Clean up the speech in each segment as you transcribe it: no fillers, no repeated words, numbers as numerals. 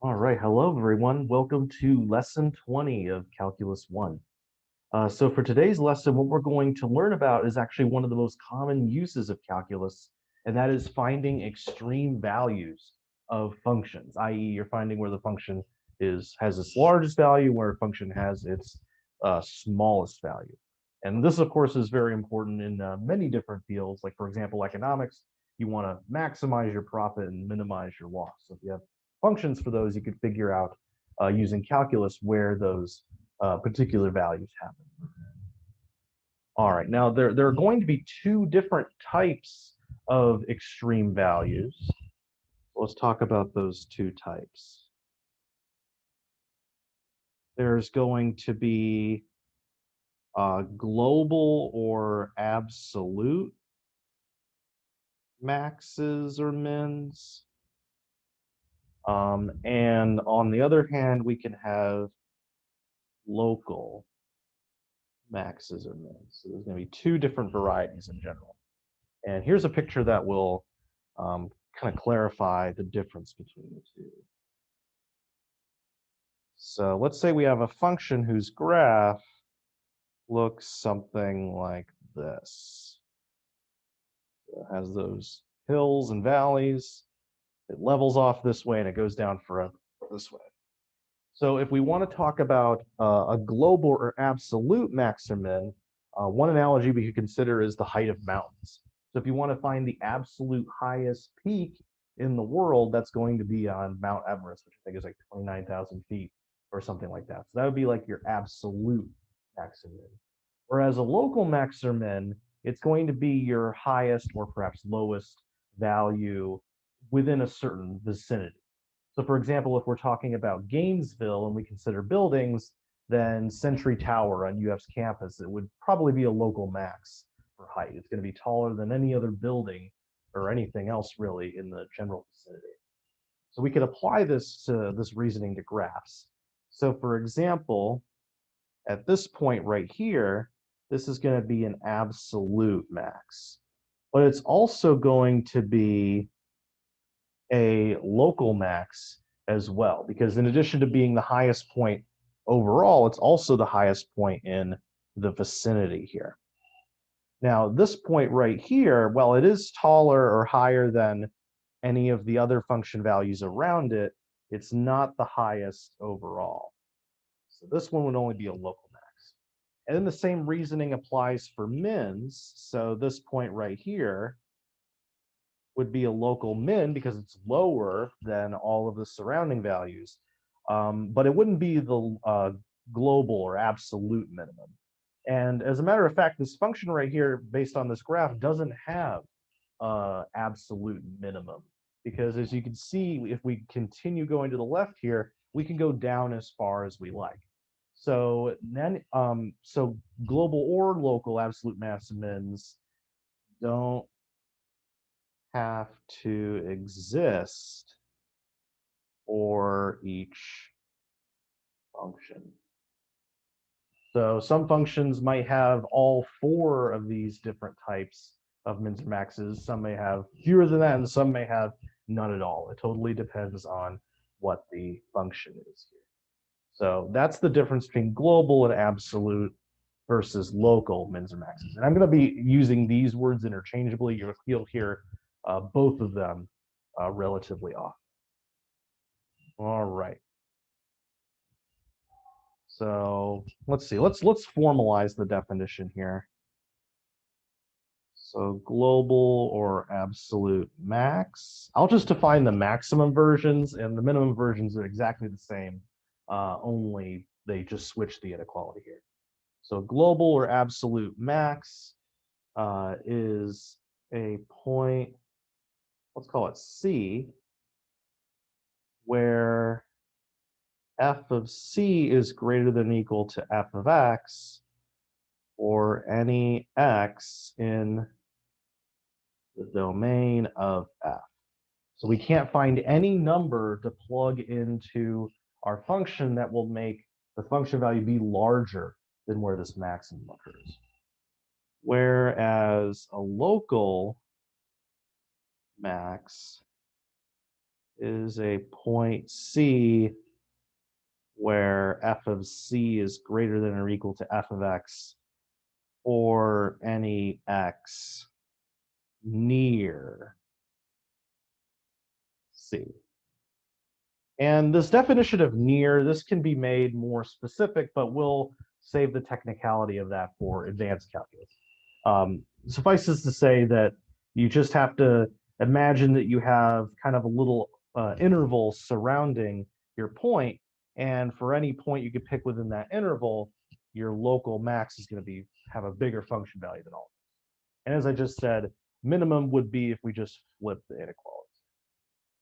All right, hello everyone. Welcome to lesson 20 of Calculus 1. So for today's lesson, what we're going to learn about is actually one of the most common uses of calculus, and that is finding extreme values of functions, i.e. you're finding where the function has its largest value, where a function has its smallest value. And this, of course, is very important in many different fields, like, for example, economics. You want to maximize your profit and minimize your loss. So if you have functions for those, you could figure out using calculus where those particular values happen. All right, now there are going to be two different types of extreme values. Let's talk about those two types. There's going to be global or absolute maxes or mins. And on the other hand, we can have local maxes or mins. So there's going to be two different varieties in general. And here's a picture that will kind of clarify the difference between the two. So let's say we have a function whose graph looks something like this. It has those hills and valleys. It levels off this way and it goes down forever this way. So if we want to talk about a global or absolute max or min, one analogy we could consider is the height of mountains. So if you want to find the absolute highest peak in the world, that's going to be on Mount Everest, which I think is like 29,000 feet or something like that. So that would be like your absolute max or min. Whereas a local max or min, it's going to be your highest or perhaps lowest value within a certain vicinity. So for example, if we're talking about Gainesville and we consider buildings, then Century Tower on UF's campus, it would probably be a local max for height. It's going to be taller than any other building or anything else really in the general vicinity. So we could apply this reasoning to graphs. So for example, at this point right here, this is going to be an absolute max, but it's also going to be a local max as well, because in addition to being the highest point overall, it's also the highest point in the vicinity here. Now, this point right here, while it is taller or higher than any of the other function values around it, it's not the highest overall. So this one would only be a local max. And then the same reasoning applies for mins. So this point right here would be a local min because it's lower than all of the surrounding values, but it wouldn't be the global or absolute minimum. And as a matter of fact, this function right here, based on this graph, doesn't have absolute minimum, because as you can see, if we continue going to the left here, we can go down as far as we like. So then, so global or local absolute max and mins don't have to exist for each function. So some functions might have all four of these different types of mins or maxes. Some may have fewer than that, and some may have none at all. It totally depends on what the function is here. So that's the difference between global and absolute versus local mins or maxes. And I'm going to be using these words interchangeably. You'll hear both of them relatively often. All right. So let's see. Let's formalize the definition here. So global or absolute max. I'll just define the maximum versions, and the minimum versions are exactly the same. Only they just switch the inequality here. So global or absolute max is a point, let's call it C, where f of c is greater than or equal to f of x for any x in the domain of f. So we can't find any number to plug into our function that will make the function value be larger than where this maximum occurs. Whereas a local max is a point C where f of c is greater than or equal to f of x or any x near C. And this definition of near, this can be made more specific, but we'll save the technicality of that for advanced calculus. Suffices to say that you just have to imagine that you have kind of a little interval surrounding your point, and for any point you could pick within that interval, your local max is going to have a bigger function value than all. And as I just said, minimum would be if we just flip the inequality.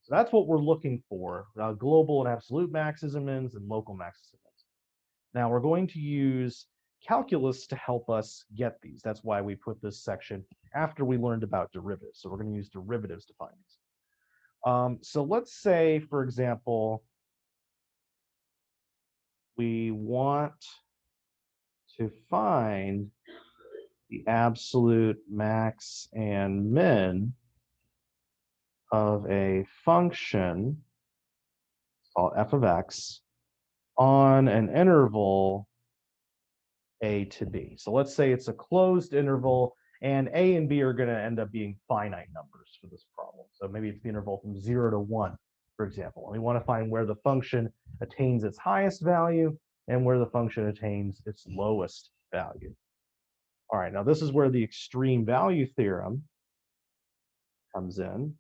So that's what we're looking for, global and absolute maxes and mins and local maxes and mins. Now we're going to use calculus to help us get these. That's why we put this section after we learned about derivatives. So we're going to use derivatives to find these. So let's say, for example, we want to find the absolute max and min of a function called f of x on an interval a to b. So let's say it's a closed interval, and a and b are going to end up being finite numbers for this problem. So maybe it's the interval from 0 to 1, for example. And we want to find where the function attains its highest value and where the function attains its lowest value. All right, now this is where the extreme value theorem comes in.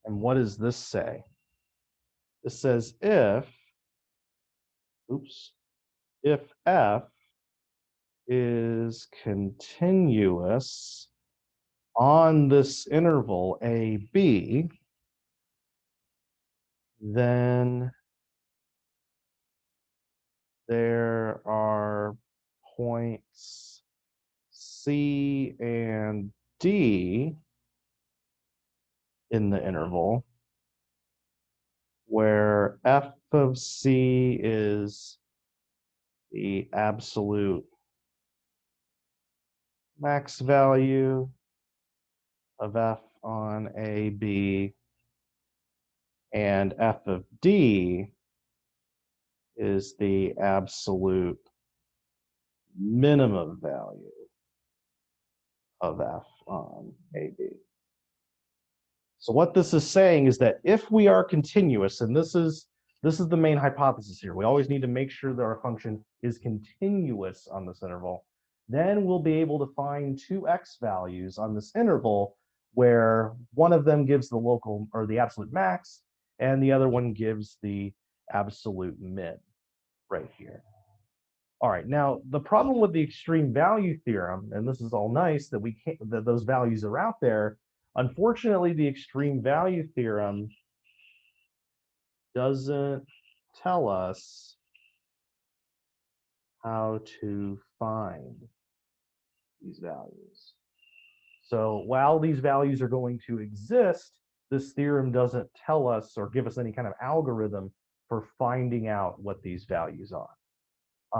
And what does this say? This says if f is continuous on this interval AB, then there are points C and D in the interval where f of c is the absolute max value of f on AB, and f of d is the absolute minimum value of f on AB. So what this is saying is that if we are continuous, and this is the main hypothesis here, we always need to make sure that our function is continuous on this interval, then we'll be able to find two x values on this interval where one of them gives the local or the absolute max and the other one gives the absolute min right here. All right, now the problem with the extreme value theorem, and this is all nice that that those values are out there, unfortunately the extreme value theorem doesn't tell us how to find these values. So while these values are going to exist, this theorem doesn't tell us or give us any kind of algorithm for finding out what these values are.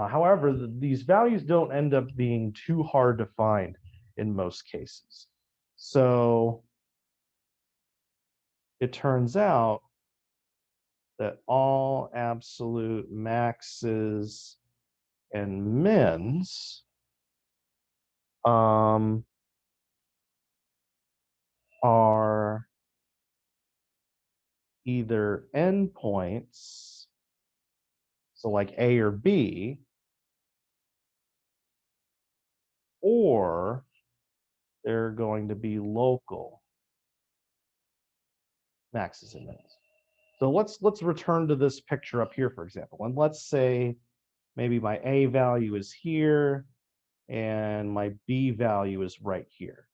However, these values don't end up being too hard to find in most cases. So it turns out that all absolute maxes and mins are either endpoints, so like A or B, or they're going to be local maxes and mins. So let's return to this picture up here, for example, and let's say maybe my A value is here and my B value is right here.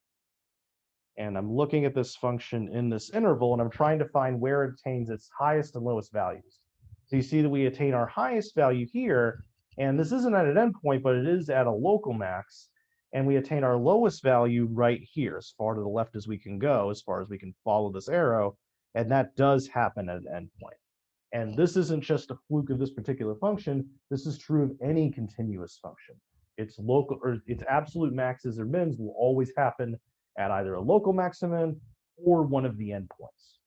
And I'm looking at this function in this interval, and I'm trying to find where it attains its highest and lowest values. So you see that we attain our highest value here, and this isn't at an endpoint, but it is at a local max, and we attain our lowest value right here, as far to the left as we can go, as far as we can follow this arrow, and that does happen at an endpoint. And this isn't just a fluke of this particular function, this is true of any continuous function. Its local or its absolute maxes or mins will always happen at either a local maximum or one of the endpoints.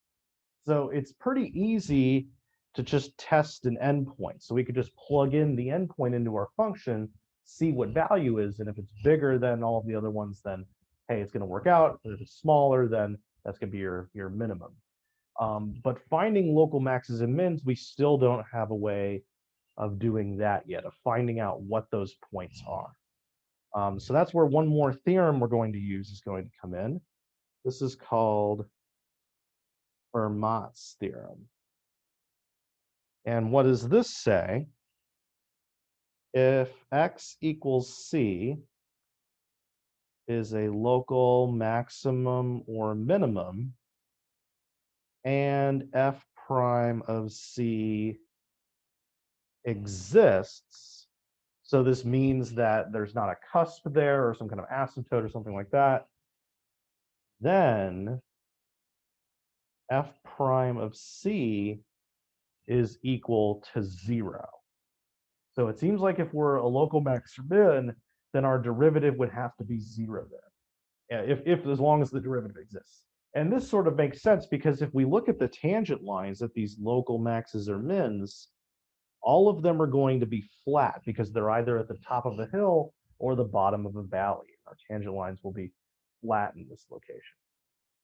So it's pretty easy to just test an endpoint. So we could just plug in the endpoint into our function, see what value is, and if it's bigger than all of the other ones, then hey, it's going to work out. If it's smaller, then that's going to be your minimum. But finding local maxes and mins, we still don't have a way of doing that yet, of finding out what those points are. So that's where one more theorem we're going to use is going to come in. This is called Vernons Theorem. And what does this say? If x equals c is a local maximum or minimum, and f prime of c exists, so this means that there's not a cusp there or some kind of asymptote or something like that, then f prime of c is equal to 0. So it seems like if we're a local max or min, then our derivative would have to be 0 there, if as long as the derivative exists. And this sort of makes sense because if we look at the tangent lines at these local maxes or mins, all of them are going to be flat because they're either at the top of a hill or the bottom of a valley. Our tangent lines will be flat in this location.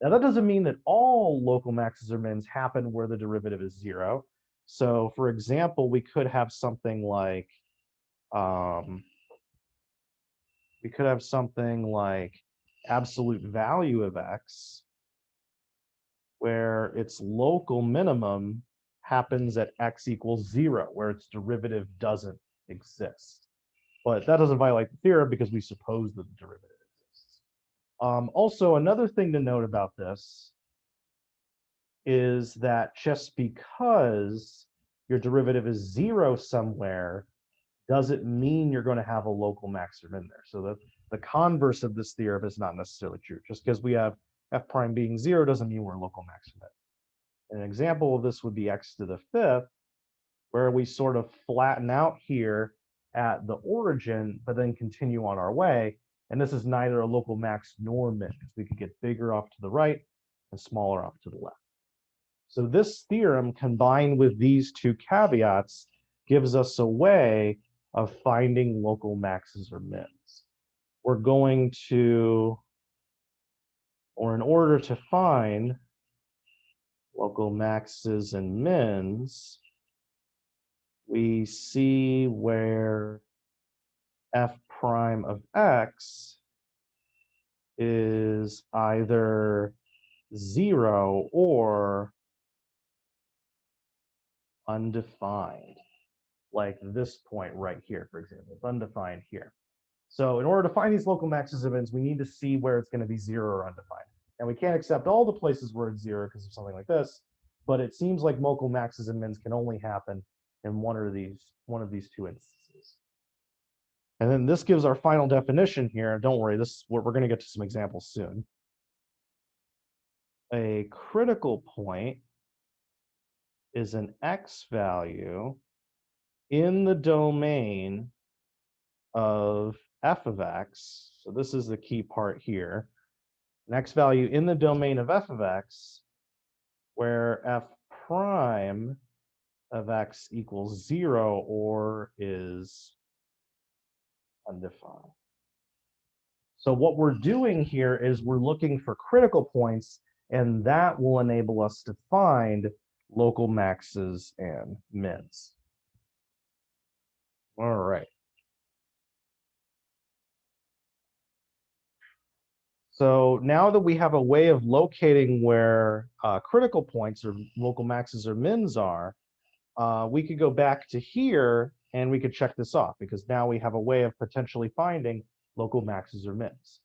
Now, that doesn't mean that all local maxes or mins happen where the derivative is 0. So, for example, we could have something like absolute value of x, where its local minimum happens at x equals 0, where its derivative doesn't exist. But that doesn't violate the theorem because we suppose that the derivative exists. Also, another thing to note about this is that just because your derivative is 0 somewhere doesn't mean you're going to have a local maximum in there. So the converse of this theorem is not necessarily true. Just because we have f prime being 0 doesn't mean we're a local maximum. An example of this would be x to the 5th, where we sort of flatten out here at the origin, but then continue on our way. And this is neither a local max nor min, because we could get bigger off to the right and smaller off to the left. So this theorem, combined with these two caveats, gives us a way of finding local maxes or mins. We're going to, or in order to find local maxes and mins, we see where f prime of x is either 0 or undefined, like this point right here, for example. It's undefined here. So in order to find these local maxes and mins, we need to see where it's going to be 0 or undefined. And we can't accept all the places where it's 0 because of something like this, but it seems like local maxes and mins can only happen in one of these two instances. And then this gives our final definition here. Don't worry, we're going to get to some examples soon. A critical point is an x value in the domain of f of x. So this is the key part here. An x value in the domain of f of x, where f prime of x equals 0 or is undefined. So what we're doing here is we're looking for critical points, and that will enable us to find local maxes and mins. All right. So now that we have a way of locating where critical points or local maxes or mins are, we could go back to here and we could check this off because now we have a way of potentially finding local maxes or mins.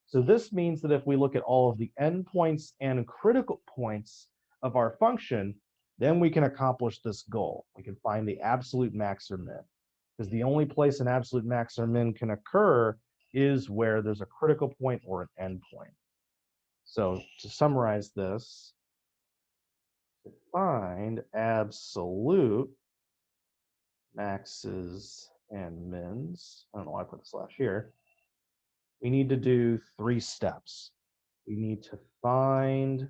So this means that if we look at all of the endpoints and critical points of our function, then we can accomplish this goal. We can find the absolute max or min, because the only place an absolute max or min can occur is where there's a critical point or an endpoint. So to summarize this, to find absolute maxes and mins, I don't know why I put the slash here, we need to do 3 steps. we need to find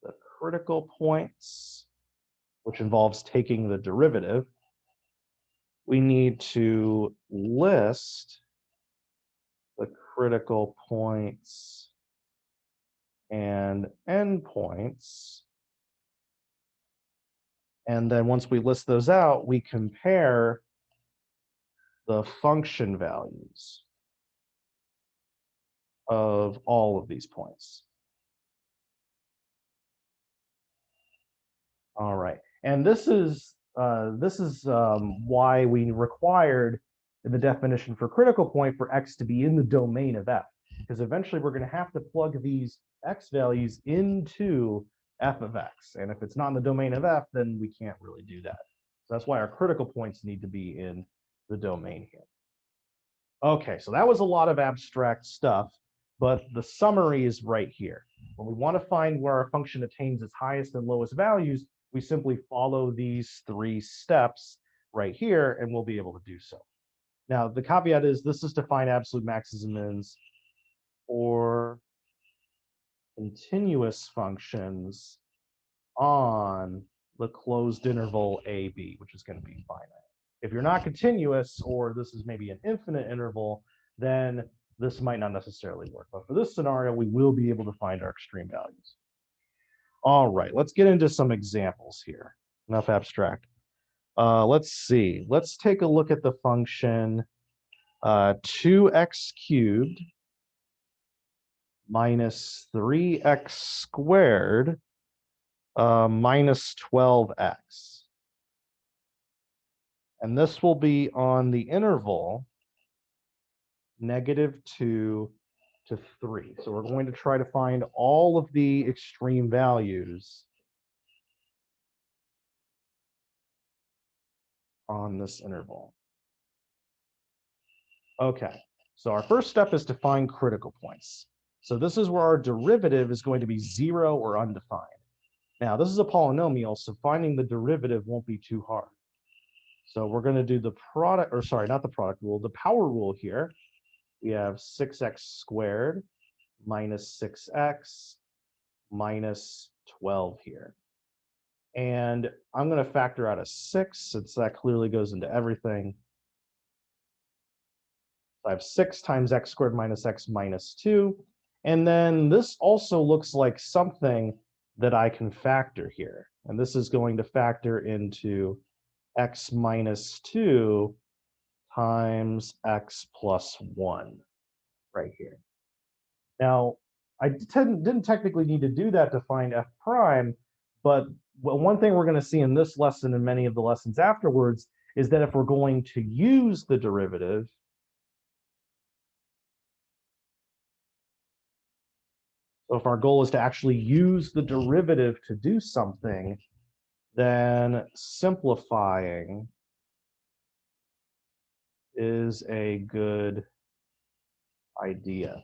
the critical points, which involves taking the derivative. We need to list the critical points and endpoints. And then once we list those out, we compare the function values of all of these points. All right, and this is why we required in the definition for critical point for x to be in the domain of f, because eventually we're going to have to plug these x values into f of x, and if it's not in the domain of f, then we can't really do that. So that's why our critical points need to be in the domain here. Okay, so that was a lot of abstract stuff, but the summary is right here. When we want to find where our function attains its highest and lowest values, we simply follow these 3 steps right here, and we'll be able to do so. Now, the caveat is this is to find absolute maxes and mins for continuous functions on the closed interval AB, which is going to be finite. If you're not continuous, or this is maybe an infinite interval, then this might not necessarily work. But for this scenario, we will be able to find our extreme values. All right, let's get into some examples here. Enough abstract. Let's see. Let's take a look at the function 2x cubed minus 3x squared minus 12x. And this will be on the interval -2 to 3. So we're going to try to find all of the extreme values on this interval. Okay, so our first step is to find critical points. So this is where our derivative is going to be 0 or undefined. Now, this is a polynomial, so finding the derivative won't be too hard. So we're going to do the product, or sorry, not the product rule, the power rule here. We have 6x squared minus 6x minus 12 here. And I'm going to factor out a 6 since that clearly goes into everything. So I have 6 times x squared minus x minus 2. And then this also looks like something that I can factor here. And this is going to factor into x minus 2 times x plus 1 right here. Now, I didn't technically need to do that to find f prime, but one thing we're going to see in this lesson and many of the lessons afterwards is that if we're going to use the derivative, so if our goal is to actually use the derivative to do something, then simplifying is a good idea.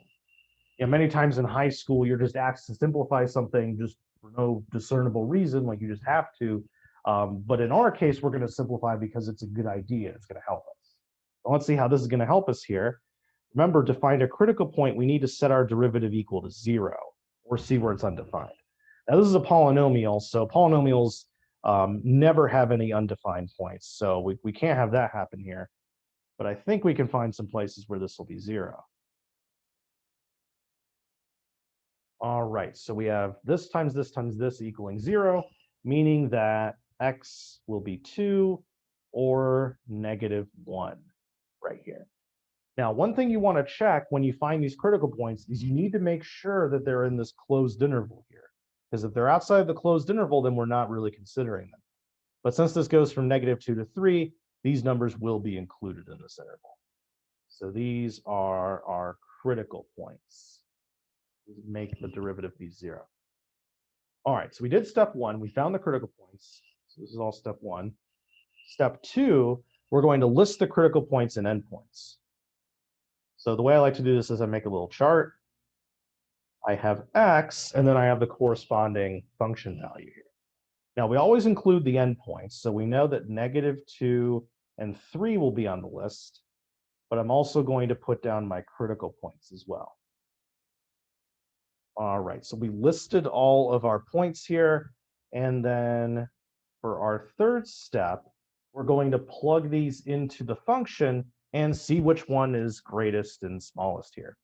You know, many times in high school, you're just asked to simplify something just for no discernible reason, like you just have to. But in our case, we're going to simplify because it's a good idea. It's going to help us. So let's see how this is going to help us here. Remember, to find a critical point, we need to set our derivative equal to 0 or see where it's undefined. Now, this is a polynomial, so polynomials never have any undefined points. So we can't have that happen here. But I think we can find some places where this will be 0. All right, so we have this times this times this equaling 0, meaning that x will be 2 or -1 right here. Now, one thing you want to check when you find these critical points is you need to make sure that they're in this closed interval here. Because if they're outside the closed interval, then we're not really considering them. But since this goes from -2 to 3, these numbers will be included in this interval. So these are our critical points. Make the derivative be 0. All right, so we did step 1. We found the critical points. So this is all step 1. Step 2, we're going to list the critical points and endpoints. So the way I like to do this is I make a little chart. I have x, and then I have the corresponding function value here. Now, we always include the endpoints, so we know that -2 and 3 will be on the list, but I'm also going to put down my critical points as well. All right, so we listed all of our points here. And then for our third step, we're going to plug these into the function and see which one is greatest and smallest here.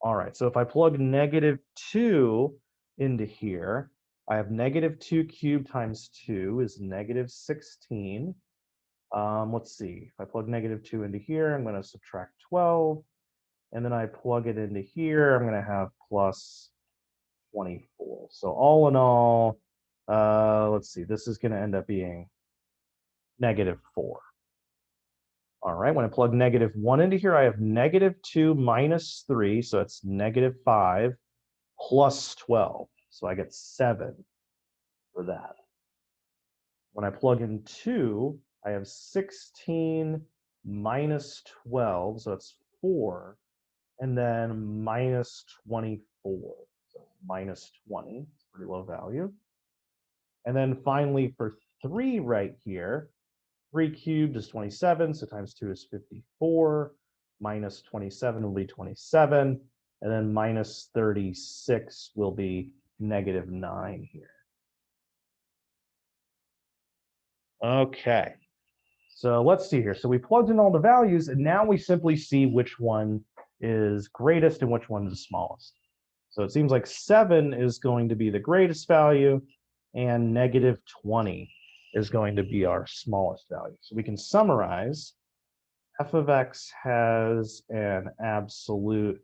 All right, so if I plug -2 into here, I have -2 cubed times 2 is -16. Let's see, if I plug -2 into here, I'm going to subtract 12. And then I plug it into here, I'm going to have plus 24. So all in all, let's see, this is going to end up being -4. All right, when I plug -1 into here, I have -2 minus 3, so it's -5 plus 12. So I get 7 for that. When I plug in 2, I have 16 minus 12, so it's 4, and then minus 24, so minus 20, it's a pretty low value. And then finally for 3 right here, 3 cubed is 27, so times 2 is 54, minus 27 will be 27, and then minus 36 will be -9 here. Okay, so let's see here. So we plugged in all the values, and now we simply see which one is greatest and which one is the smallest. So it seems like 7 is going to be the greatest value, and -20 is going to be our smallest value. So we can summarize. F of x has an absolute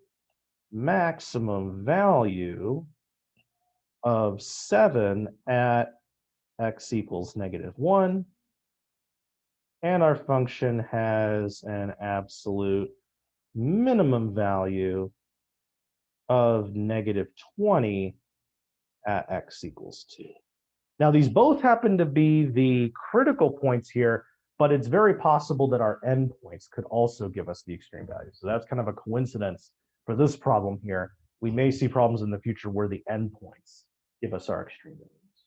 maximum value of 7 at x equals -1, and our function has an absolute minimum value of -20 at x equals 2. Now, these both happen to be the critical points here, but it's very possible that our endpoints could also give us the extreme value. So that's kind of a coincidence for this problem here. We may see problems in the future where the endpoints give us our extreme values.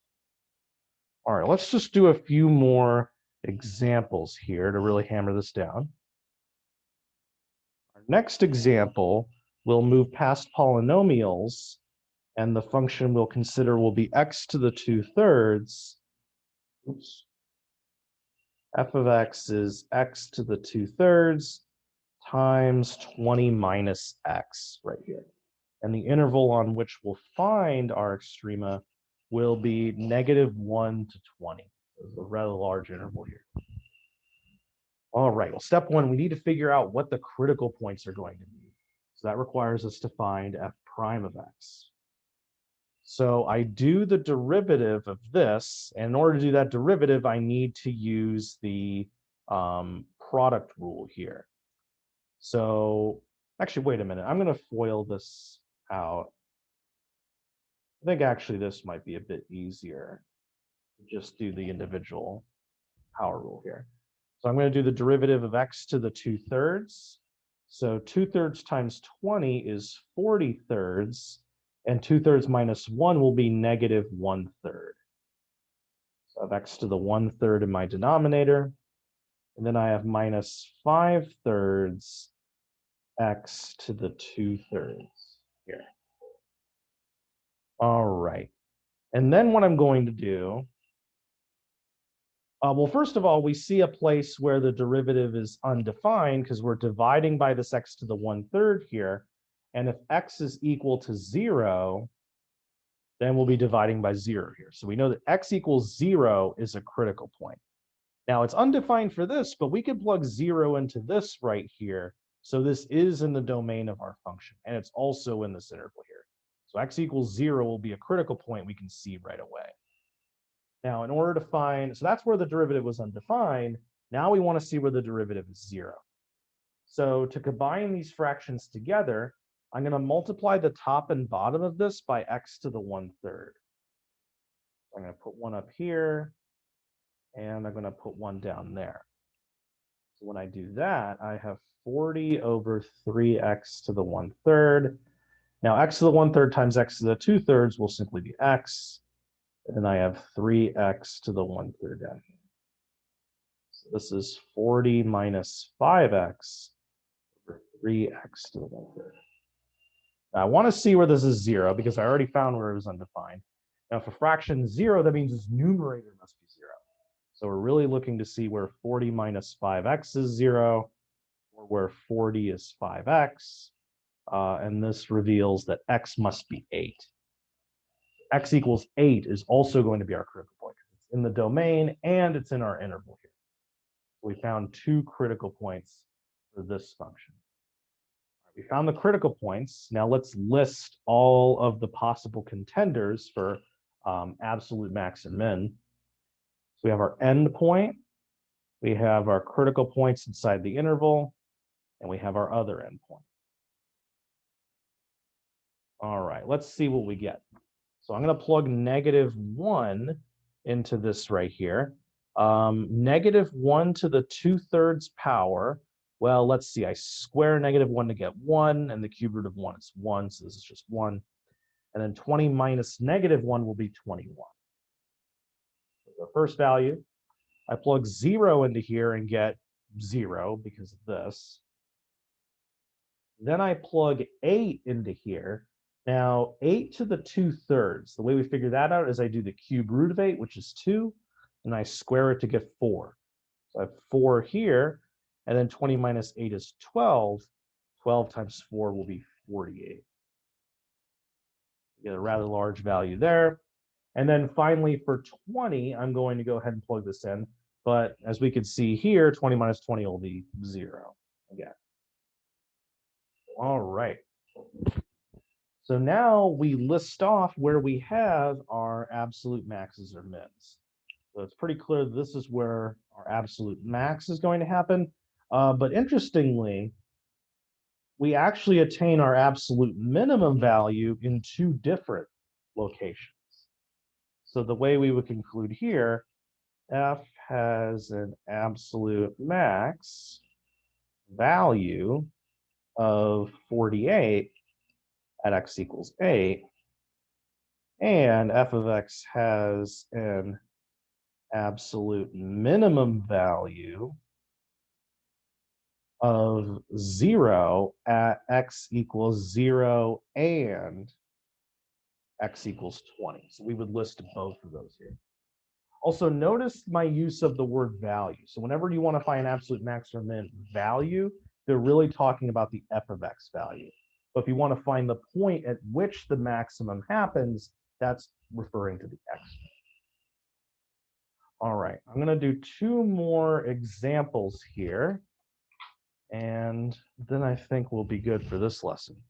All right, let's just do a few more examples here to really hammer this down. Our next example, we'll move past polynomials, and the function we'll consider will be x to the 2/3. Oops. F of x is x to the 2/3 times 20 minus x right here. And the interval on which we'll find our extrema will be -1 to 20. There's a rather large interval here. All right, well, step 1, we need to figure out what the critical points are going to be. So that requires us to find f prime of x. So I do the derivative of this, and in order to do that derivative, I need to use the product rule here. So actually, wait a minute, I'm going to FOIL this out. I think actually this might be a bit easier. Just do the individual power rule here. So I'm going to do the derivative of x to the 2/3. So 2/3 times 20 is 40/3. And 2/3 minus 1 will be -1/3. So I have x to the 1/3 in my denominator. And then I have minus 5/3 x to the 2/3 here. All right. And then what I'm going to do, well, first of all, we see a place where the derivative is undefined because we're dividing by this x to the 1/3 here. And if x is equal to 0, then we'll be dividing by 0 here. So we know that x equals 0 is a critical point. Now it's undefined for this, but we can plug 0 into this right here. So this is in the domain of our function, and it's also in this interval here. So x equals 0 will be a critical point we can see right away. Now, in order to find, so that's where the derivative was undefined. Now we want to see where the derivative is 0. So to combine these fractions together, I'm going to multiply the top and bottom of this by x to the 1/3. I'm going to put one up here, and I'm going to put one down there. So when I do that, I have 40 over 3x to the 1/3. Now, x to the 1/3 times x to the 2/3 will simply be x. And then I have 3x to the 1/3 down here. So this is 40 minus 5x over 3x to the 1/3. Now, I want to see where this is 0 because I already found where it was undefined. Now, if a fraction is 0, that means its numerator must be 0. So we're really looking to see where 40 minus 5x is 0, or where 40 is 5x. And this reveals that x must be 8. X equals 8 is also going to be our critical point. It's in the domain and it's in our interval here. We found 2 critical points for this function. We found the critical points. Now let's list all of the possible contenders for absolute max and min. So we have our end point, we have our critical points inside the interval, and we have our other endpoint. All right, let's see what we get. So I'm going to plug -1 into this right here. -1 to the 2/3 power. Well, let's see. I square -1 to get 1, and the cube root of 1 is 1, so this is just 1. And then 20 minus -1 will be 21. So the first value. I plug 0 into here and get 0 because of this. Then I plug 8 into here. Now, 8 to the 2/3. The way we figure that out is I do the cube root of 8, which is 2, and I square it to get 4. So I have 4 here, and then 20 minus 8 is 12. 12 times 4 will be 48. You get a rather large value there. And then finally for 20, I'm going to go ahead and plug this in. But as we can see here, 20 minus 20 will be 0 again. All right. So now we list off where we have our absolute maxes or mins. So it's pretty clear that this is where our absolute max is going to happen. But interestingly, we actually attain our absolute minimum value in 2 different locations. So the way we would conclude here, f has an absolute max value of 48 at x equals 8, and f of x has an absolute minimum value of 0 at x equals 0 and x equals 20. So we would list both of those here. Also, notice my use of the word value. So whenever you want to find absolute max or min value, they're really talking about the f of x value. But if you want to find the point at which the maximum happens, that's referring to the x. All right, I'm going to do 2 more examples here, and then I think we'll be good for this lesson.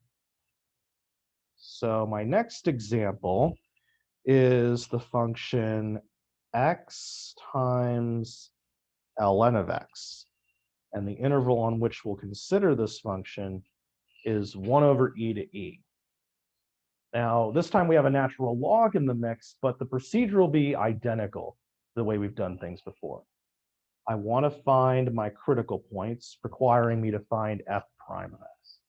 So my next example is the function x times ln of x. And the interval on which we'll consider this function is 1 over e to e. Now, this time we have a natural log in the mix, but the procedure will be identical to the way we've done things before. I want to find my critical points, requiring me to find f prime of x.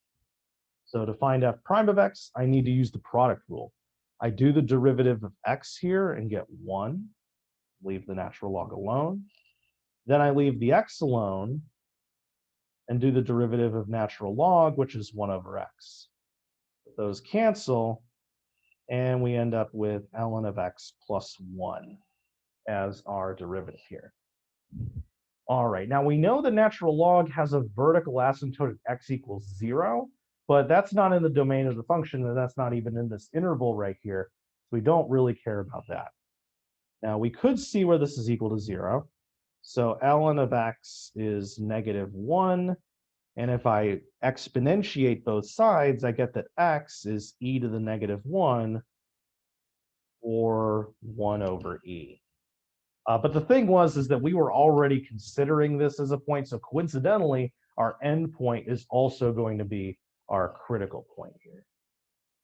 So to find f prime of x, I need to use the product rule. I do the derivative of x here and get 1, leave the natural log alone. Then I leave the x alone and do the derivative of natural log, which is 1 over x. Those cancel, and we end up with ln of x plus 1 as our derivative here. All right, now we know the natural log has a vertical asymptote at x equals 0, but that's not in the domain of the function, and that's not even in this interval right here. So we don't really care about that. Now we could see where this is equal to 0. So ln of x is -1. And if I exponentiate both sides, I get that x is e to the -1 or 1 over e. But the thing is that we were already considering this as a point. So coincidentally, our end point is also going to be our critical point here.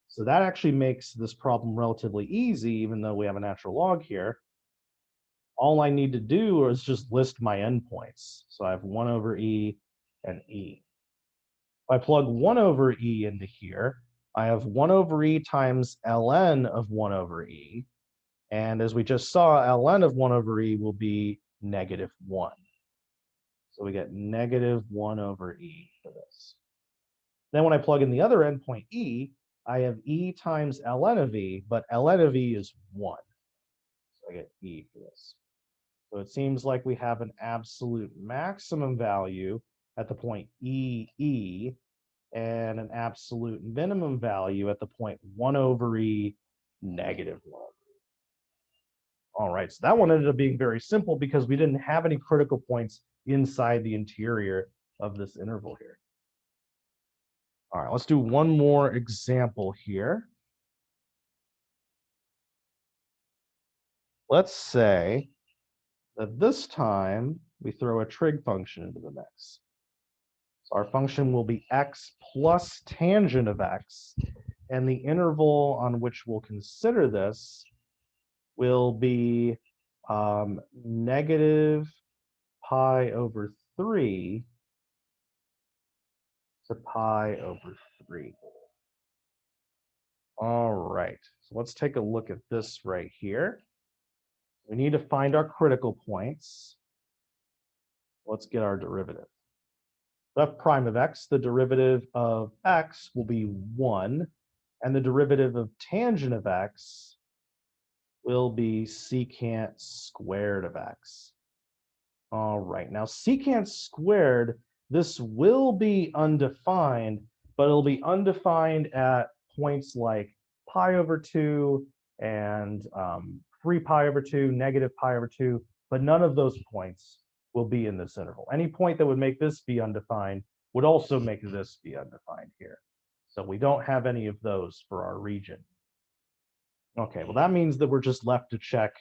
So that actually makes this problem relatively easy, even though we have a natural log here. All I need to do is just list my endpoints. So I have 1 over e and e. If I plug 1 over e into here, I have 1 over e times ln of 1 over e. And as we just saw, ln of 1 over e will be -1. So we get -1 over e for this. Then when I plug in the other endpoint e, I have E times ln of E, but ln of E is 1. So I get E for this. So it seems like we have an absolute maximum value at the point E, and an absolute minimum value at the point 1 over E, negative 1. All right, so that one ended up being very simple because we didn't have any critical points inside the interior of this interval here. All right, let's do one more example here. Let's say that this time we throw a trig function into the mix. So our function will be x plus tangent of x, and the interval on which we'll consider this will be negative pi over 3 to pi over 3. All right, so let's take a look at this right here. We need to find our critical points. Let's get our derivative. F prime of x, the derivative of x will be 1, and the derivative of tangent of x will be secant squared of x. All right, now secant squared, this will be undefined, but it'll be undefined at points like pi over 2 and 3 pi over 2, negative pi over 2, but none of those points will be in this interval. Any point that would make this be undefined would also make this be undefined here. So we don't have any of those for our region. Okay, well, that means that we're just left to check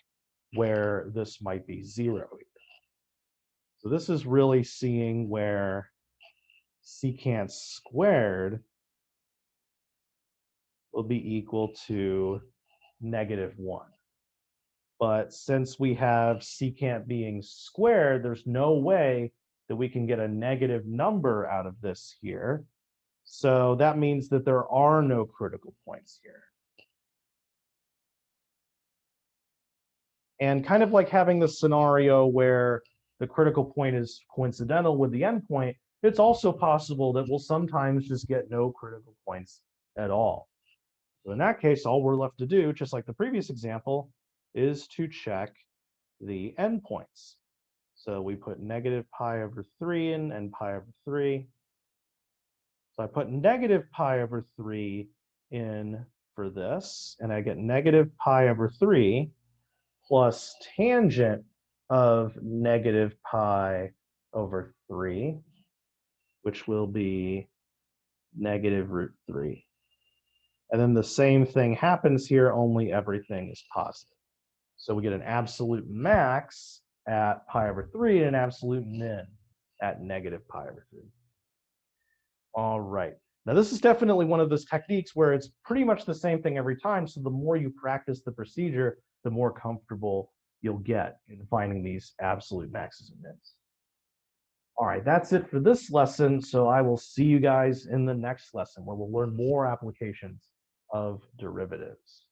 where this might be 0. So this is really seeing where secant squared will be equal to negative 1. But since we have secant being squared, there's no way that we can get a negative number out of this here. So that means that there are no critical points here. And kind of like having the scenario where the critical point is coincidental with the endpoint, it's also possible that we'll sometimes just get no critical points at all. So in that case, all we're left to do, just like the previous example, is to check the endpoints. So we put negative pi over 3 in and pi over 3. So I put negative pi over 3 in for this, and I get negative pi over 3 plus tangent of negative pi over 3, which will be negative root 3. And then the same thing happens here, only everything is positive. So we get an absolute max at pi over 3 and an absolute min at negative pi over 3. All right. Now, this is definitely one of those techniques where it's pretty much the same thing every time. So the more you practice the procedure, the more comfortable you'll get in finding these absolute maxes and mins. All right, that's it for this lesson. So I will see you guys in the next lesson where we'll learn more applications of derivatives.